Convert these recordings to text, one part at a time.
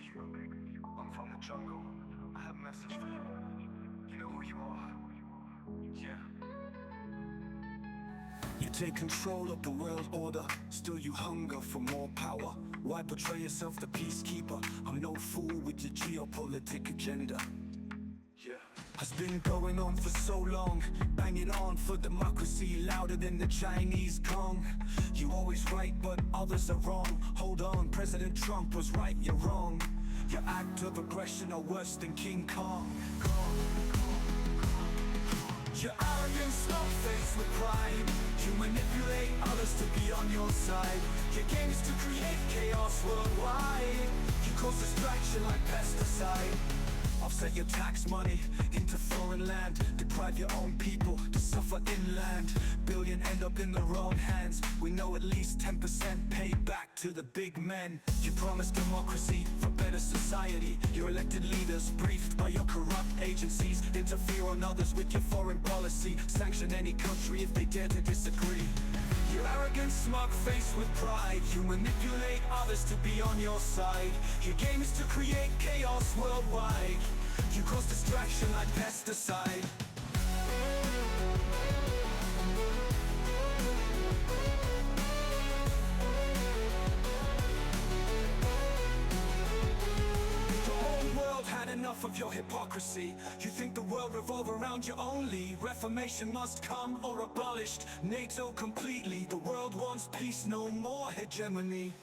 for you. I'm from the jungle. I have a message for you. You know who you are? Yeah. You take control of the world order, still you hunger for more power. Why portray yourself the peacekeeper? I'm no fool with your geopolitical agenda. Yeah. Has been going on for so long, banging on for democracy, louder than the Chinese gong. You always right, but others are wrong. Hold on, President Trump was right, you're wrong. Your act of aggression are worse than King Kong. Your arrogant, smug-faced with pride. You manipulate others to be on your side. Your game is to create chaos worldwide. You cause distraction like pesticide. Offset your tax money into foreign land. Deprive your own people to suffer inland. Billion end up in the wrong hands. We know at least 10% pay back to the big men. You promise democracy for better society. Your elected leaders briefed by your corrupt agencies. Interfere on others with your foreign policy. Sanction any country if they dare to disagree. You're arrogant, smug-faced with pride. You manipulate others to be on your side. Your game is to create chaos worldwide. You cause distraction like pesticide. The whole world had enough of your hypocrisy. You think the world revolves around you only. Reformation must come or abolished. NATO completely. The world wants peace, no more hegemony.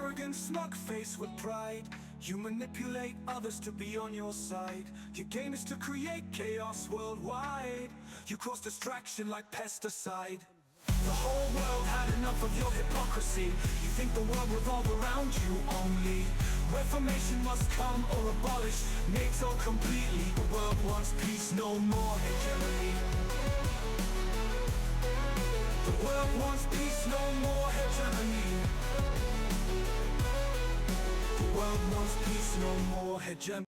Arrogant, smug-faced with pride. You manipulate others to be on your side. Your game is to create chaos worldwide. You cause distraction like pesticide. The whole world had enough of your hypocrisy. You think the world revolves around you only. Reformation must come or abolish NATO completely. The world wants peace, no more hegemony. The world wants peace, no more hegemony. The world wants peace, no more hegemony.